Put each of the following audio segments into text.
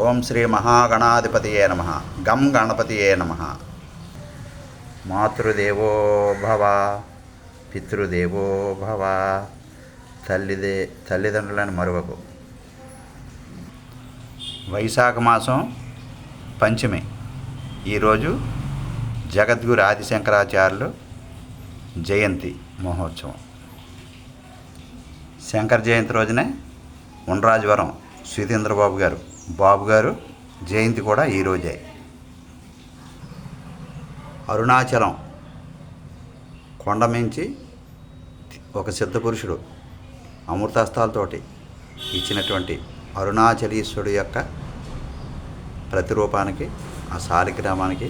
ఓం శ్రీ మహాగణాధిపతియే నమః. గం గణపతియే నమః. మాతృదేవో భవ, పితృదేవో భవ. తల్లిదండ్రులను మరువకు. వైశాఖ మాసం పంచమి. ఈరోజు జగద్గురు ఆదిశంకరాచార్యులు జయంతి మహోత్సవం. శంకర జయంతి రోజునే ఉండ్రాజవరం శ్రీతేంద్రబాబు గారు జయంతి కూడా ఈరోజే. అరుణాచలం కొండమించి ఒక సిద్ధపురుషుడు అమృతాస్తాలతోటి ఇచ్చినటువంటి అరుణాచలీశ్వరుడు యొక్క ప్రతిరూపానికి, ఆ శాలిగ్రామానికి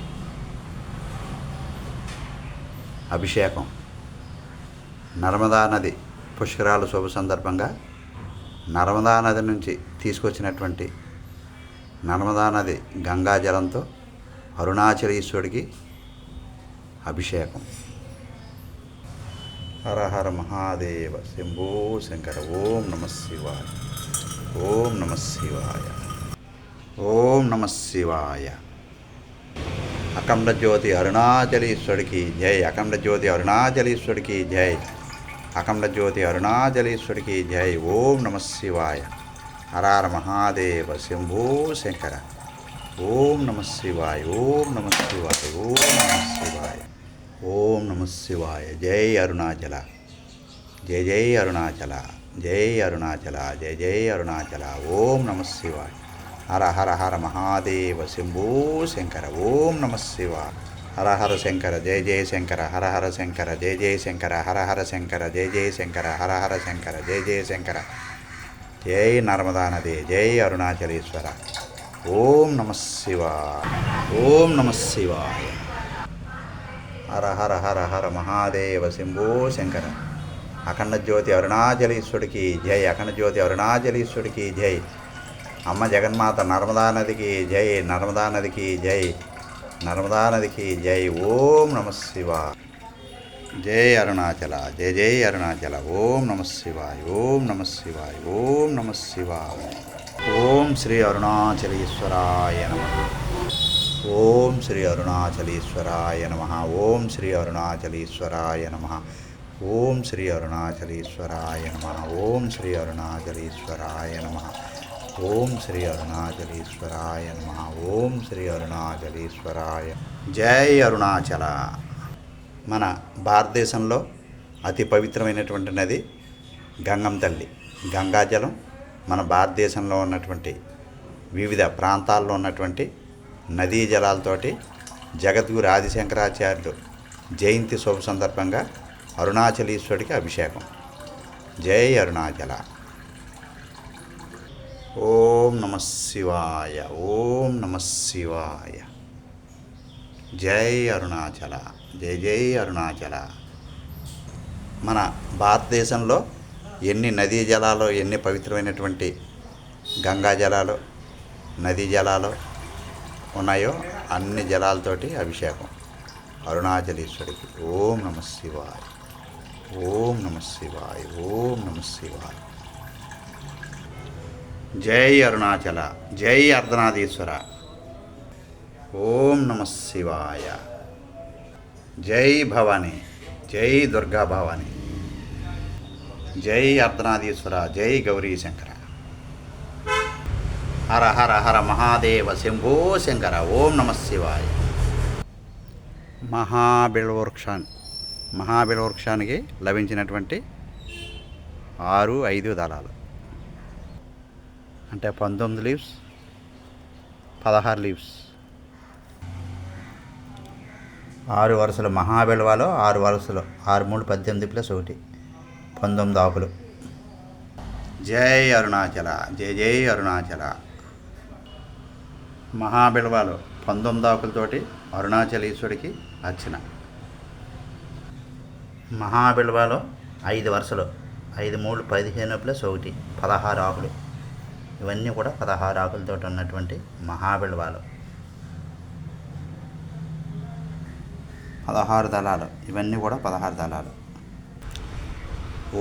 అభిషేకం. నర్మదా నది పుష్కరాల శుభ సందర్భంగా నర్మదా నది నుంచి తీసుకొచ్చినటువంటి నర్మదా నది గంగాజలంతో అరుణాచలీశ్వరుడికి అభిషేకం. హర హర మహాదేవ శంభో శంకర. ఓం నమ శివాయ. ఓం నమ శివాయ. ఓం నమ శివాయ. అఖండ జ్యోతి అరుణాచలీశ్వరుడికి జై. అఖండ జ్యోతి అరుణాచలీశ్వరుడికి జై. అఖండ జ్యోతి అరుణాచలీశ్వరుడికి జై. ఓం నమ శివాయ. హర హర మహాదేవ శంభో శంకర. ఓం నమ శివాయ. ఓం నమ శివాయ. ఓం నమ శివాయ. ఓం నమ శివాయ. జై అరుణాచల. జై జై అరుణాచల. జై అరుణాచల. జై జై అరుణాచల. ఓం నమ శివాయ. హర హర హర మహాదేవ శంభో శంకర. ఓం నమ శివాయ. హర హర శంకర. జయ జయ శంకర. హర హర శంకర. జయ జయ శంకర. హర హర శంకర. జయ జయ శంకర. హర హర శంకర. జయ జయ శంకర. జై నర్మదా నది. జై అరుణాచలేశ్వర. ఓం నమ శివాయ. ఓం నమ శివాయ. హర హర హర హర మహాదేవ శంభో శంకర. అఖండ జ్యోతి అరుణాచలీశ్వరుడికి జై. అఖండ జ్యోతి అరుణాచలీశ్వరుడికి జై. అమ్మ జగన్మాత నర్మదా నదికి జై. నర్మదా నదికి జై. నర్మదా నదికి జై. ఓం నమ శివాయ. జై అరుణాచల. జై జై అరుణాచల. ఓం నమ శివాయ. ఓం నమ శివాయ. ఓం నమ శివాయ. ఓం శ్రీ అరుణాచలీశ్వరాయ నమః. ఓం శ్రీ అరుణాచలీశ్వరాయ నమః. ఓం శ్రీ అరుణాచలీశ్వరాయ నమః. ఓం శ్రీ అరుణాచలీశ్వరాయ నమః. ఓం శ్రీ అరుణాచలీశ్వరాయ నమః. ఓం శ్రీ అరుణాచలీశ్వరాయ నమః. ఓం శ్రీ అరుణాచలీశ్వరాయ. జై అరుణాచల. మన భారతదేశంలో అతి పవిత్రమైనటువంటి నది గంగమ్మ తల్లి. గంగాజలం మన భారతదేశంలో ఉన్నటువంటి వివిధ ప్రాంతాల్లో ఉన్నటువంటి నదీ జలాలతోటి జగద్గురు ఆదిశంకరాచార్యులు జయంతి శుభ సందర్భంగా అరుణాచలీశ్వరుడికి అభిషేకం. జై అరుణాచల. ఓం నమ శివాయ. ఓం నమ శివాయ. జై అరుణాచల. జై జై అరుణాచల. మన భారతదేశంలో ఎన్ని నదీ జలాలు, ఎన్ని పవిత్రమైనటువంటి గంగా జలాలు, నదీ జలాలు ఉన్నాయో అన్ని జలాలతోటి అభిషేకం అరుణాచలీశ్వరుడికి. ఓం నమ శివాయ. ఓం నమ శివాయ. ఓం నమ శివాయ. జై అరుణాచల. జై అర్ధనారీశ్వర. ఓం నమ శివాయ. జై భవాని. జై దుర్గా భవాని. జై అర్ధనారీశ్వర. జై గౌరీ శంకర. హర హర హర మహాదేవ శంభో శంకర. ఓం నమ శివాయ. మహాబిల్వవృక్షానికి లభించినటువంటి 6-5 దళాలు అంటే 19 లీవ్స్, 16 లీవ్స్. 6 వరుసలు మహాబిల్వాలో 6 వరుసలు 6 3 18 + 1 19 ఆకులు. జై అరుణాచల. జై జై అరుణాచల. మహాబిల్వాలో 19 ఆకులతోటి అరుణాచలీశ్వరుడికి అర్చన. మహాబిల్వాలో 5 వరుసలు 5 3 15 + 1 16 ఆకులు. ఇవన్నీ కూడా 16 ఆకులతో ఉన్నటువంటి మహాబిల్వాలు. 16 దళాలు. ఇవన్నీ కూడా 16 దళాలు.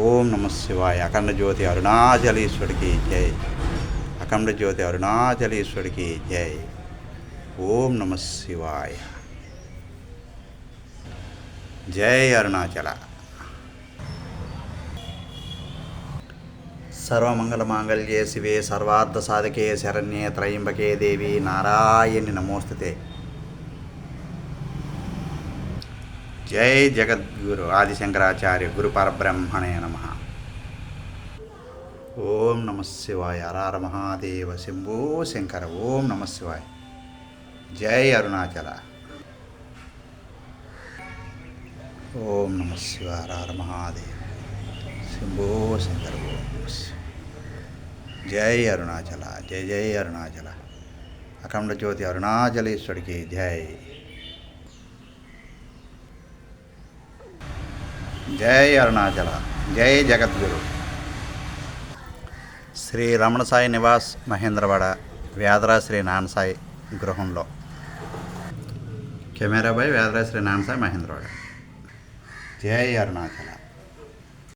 ఓం నమ శివాయ. అఖండ జ్యోతి అరుణాచలీశ్వరుడికి జై. అఖండ జ్యోతి అరుణాచలేశ్వరికి జై. ఓం నమ శివాయ. జై అరుణాచల. సర్వమంగళమాంగళ్యే శివే సర్వార్థ సాధకే శరణ్యే త్రయంబకే దేవి నారాయణి నమోస్తుతే. జై జగద్గురు ఆదిశంకరాచార్య గురు పరబ్రహ్మణే నమః. ఓం నమ శివాయ. హర మహాదేవ శంభో శంకర. ఓం నమ శివాయ. జై అరుణాచల. ఓం నమ శివాయ. హర మహాదేవ శంభో శంకర. ఓం నమ శివాయ. జై అరుణాచల. జై జై అరుణాచల. అఖండ జ్యోతి అరుణాచలేశ్వరికి జై. జై అరుణాచల. జై జగద్గురు. శ్రీ రమణ సాయి నివాస్ మహేంద్రవాడ వ్యాధరా శ్రీ నాన్నసాయి గృహంలో. కెమెరా బై వ్యాధరా శ్రీ నాన్నసాయి మహేంద్రవాడ. జై అరుణాచల.